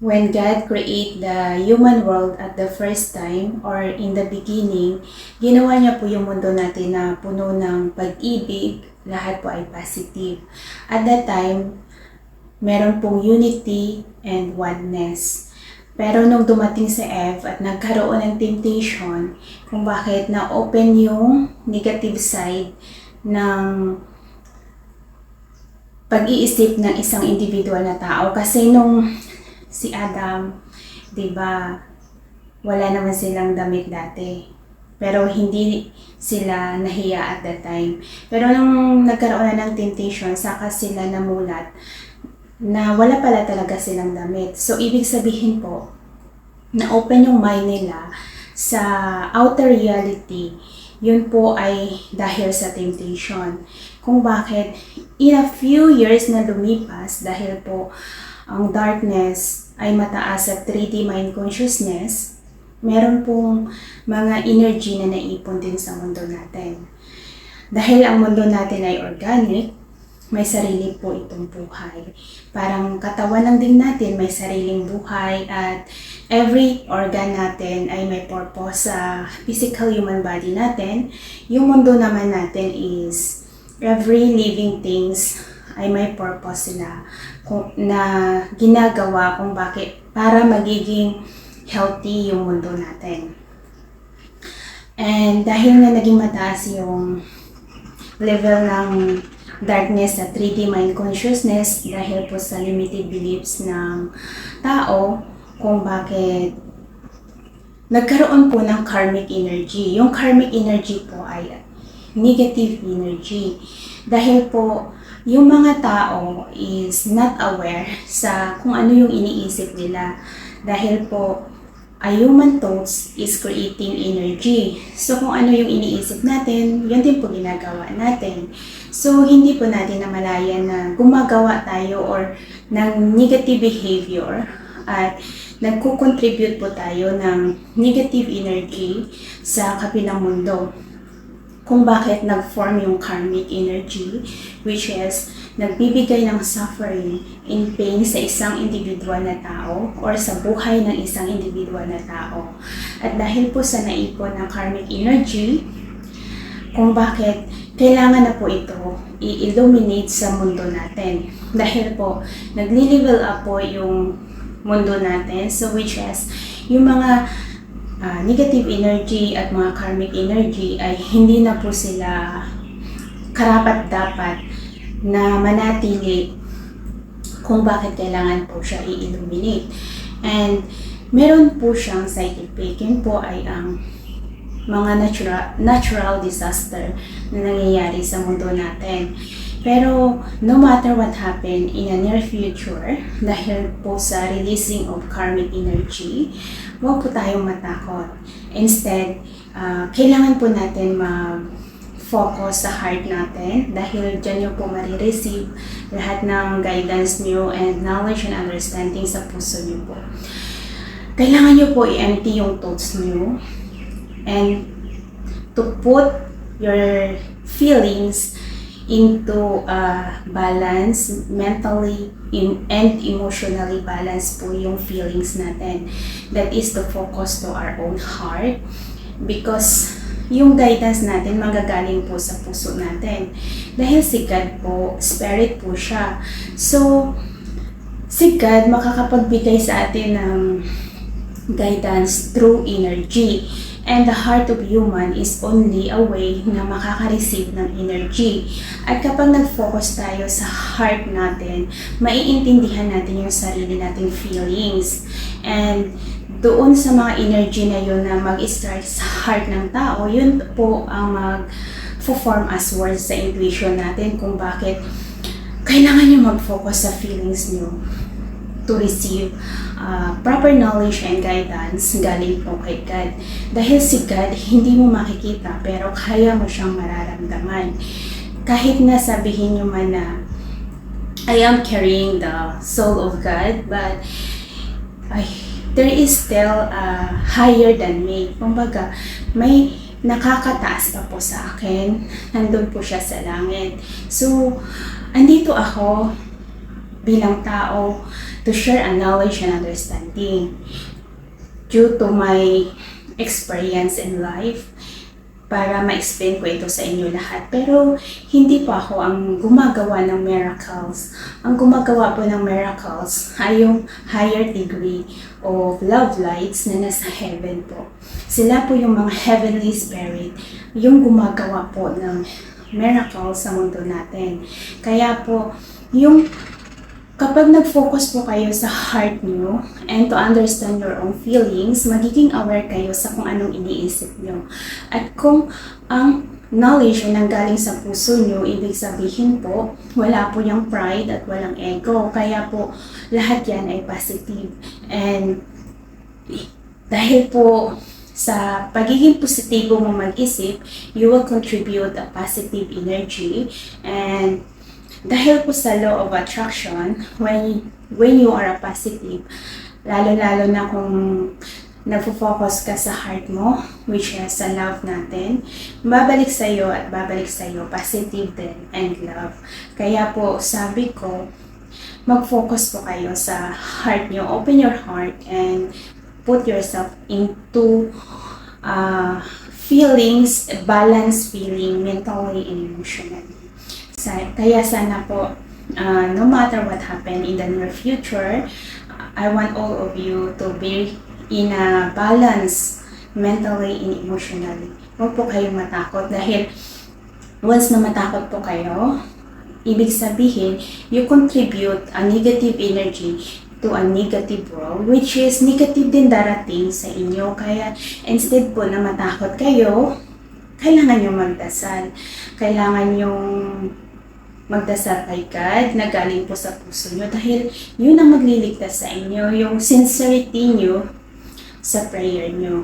When God created the human world at the first time or in the beginning, ginawa niya po yung mundo natin na puno ng pag-ibig, lahat po ay positive. At that time, meron pong unity and oneness. Pero nung dumating si Eve at nagkaroon ng temptation, kung bakit na-open yung negative side ng pag-iisip ng isang individual na tao. Kasi nung si Adam, 'di ba? Wala naman silang damit dati. Pero hindi sila nahiya at that time. Pero nung nagkaroon na ng temptation, saka sila namulat na wala pala talaga silang damit. So, ibig sabihin po, na-open yung mind nila sa outer reality. Yun po ay dahil sa temptation. Kung bakit, in a few years na lumipas, dahil po ang darkness ay mataas sa 3D mind consciousness, meron pong mga energy na naipon din sa mundo natin. Dahil ang mundo natin ay organic, may sarili po itong buhay. Parang katawan lang din natin may sariling buhay at every organ natin ay may purpose sa physical human body natin. Yung mundo naman natin is every living things ay may purpose sila na ginagawa kung bakit para magiging healthy yung mundo natin. And dahil na naging mataas yung level ng darkness sa 3D mind consciousness dahil po sa limited beliefs ng tao kung bakit nagkaroon po ng karmic energy. Yung karmic energy po ay negative energy. Dahil po yung mga tao is not aware sa kung ano yung iniisip nila. Dahil po, a human thoughts is creating energy. So, kung ano yung iniisip natin, yun din po ginagawa natin. So, hindi po natin namalayan na gumagawa tayo or ng negative behavior at nagko-contribute po tayo ng negative energy sa kabilang mundo. Kung bakit nag-form yung karmic energy, which is nagbibigay ng suffering and pain sa isang individual na tao or sa buhay ng isang individual na tao. At dahil po sa naipon ng karmic energy, kung bakit kailangan na po ito i-illuminate sa mundo natin. Dahil po, nagli-level up po yung mundo natin, so which is yung mga negative energy at mga karmic energy ay hindi na po sila karapat-dapat na manatili kung bakit kailangan po siya i-illuminate. And meron po siyang side effect. Yun po ay ang mga natural disaster na nangyayari sa mundo natin. Pero no matter what happen in the near future, dahil po sa releasing of karmic energy, huwag po tayong matakot. Instead, kailangan po natin mag-focus sa heart natin dahil dyan nyo po marireceive lahat ng guidance nyo and knowledge and understanding sa puso nyo po. Kailangan nyo po i-empty yung thoughts nyo and to put your feelings into balance, mentally and emotionally balance po yung feelings natin. That is to focus to our own heart because yung guidance natin magagaling po sa puso natin. Dahil si God po, spirit po siya. So, si God makakapagbigay sa atin ng guidance through energy. And the heart of human is only a way na makaka-receive ng energy. At kapag nag-focus tayo sa heart natin, maiintindihan natin yung sarili nating feelings. And doon sa mga energy na yun na mag-start sa heart ng tao, yun po ang mag-form as words sa intuition natin kung bakit kailangan nyo mag-focus sa feelings nyo to receive proper knowledge and guidance galing po kay God. Dahil si God, hindi mo makikita pero kaya mo siyang mararamdaman. Kahit na sabihin nyo man na I am carrying the soul of God, but there is still higher than me. Kumbaga, may nakakataas pa po sa akin. Nandun po siya sa langit. So, andito ako bilang tao to share a knowledge and understanding due to my experience in life para ma-explain ko ito sa inyo lahat. Pero hindi po ako ang gumagawa ng miracles. Ang gumagawa po ng miracles ay yung higher degree of love lights na nasa heaven po. Sila po yung mga heavenly spirit, yung gumagawa po ng miracles sa mundo natin. Kaya po, yung kapag nag-focus po kayo sa heart nyo and to understand your own feelings, magiging aware kayo sa kung anong iniisip nyo. At kung ang knowledge ay nanggaling sa puso nyo, ibig sabihin po, wala po yung pride at walang ego. Kaya po, lahat yan ay positive. And dahil po sa pagiging positibo mo mag-isip, you will contribute a positive energy. And dahil po sa law of attraction, when you are a positive, lalo-lalo na kung nagfo-focus ka sa heart mo, which is sa love natin, babalik sa iyo at babalik sa iyo positive din and love. Kaya po sabi ko, mag-focus po kayo sa heart nyo. Open your heart and put yourself into feelings, balanced feeling, mentally and emotionally. Kaya sana po, no matter what happen in the near future, I want all of you to be in a balance mentally and emotionally. Huwag po kayong matakot dahil once na matakot po kayo, ibig sabihin, you contribute a negative energy to a negative world, which is negative din darating sa inyo. Kaya instead po na matakot kayo, kailangan nyo magdasal. Kailangan yung magdasal kay God na galing po sa puso nyo dahil yun ang magliligtas sa inyo, yung sincerity nyo sa prayer nyo.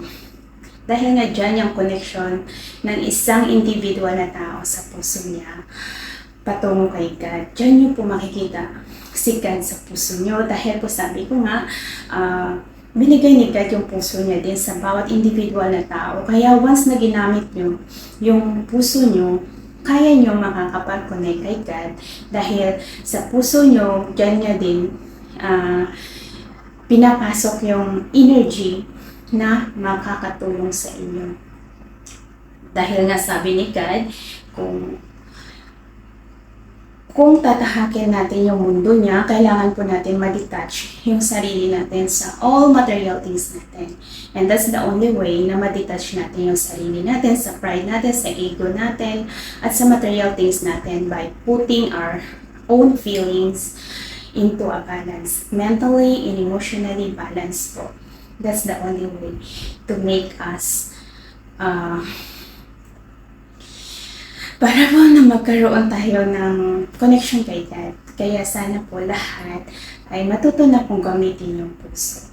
Dahil nga dyan yung connection ng isang individual na tao sa puso niya patungo kay God. Dyan nyo po makikita si God sa puso nyo dahil po sabi ko nga, binigay ni God yung puso niya din sa bawat individual na tao. Kaya once na ginamit nyo yung puso nyo, kaya nyo makakapag-connect kay God dahil sa puso nyo, dyan nyo din pinapasok yung energy na makakatulong sa inyo. Dahil nga sabi ni God, kung tatahakin natin yung mundo niya, kailangan po natin ma-detach yung sarili natin sa all material things natin. And that's the only way na ma-detach natin yung sarili natin sa pride natin, sa ego natin, at sa material things natin by putting our own feelings into a balance. Mentally and emotionally balanced po. That's the only way to make us para po na magkaroon tayo ng connection kay God. Kaya sana po lahat ay matuto na pong gamitin yung puso.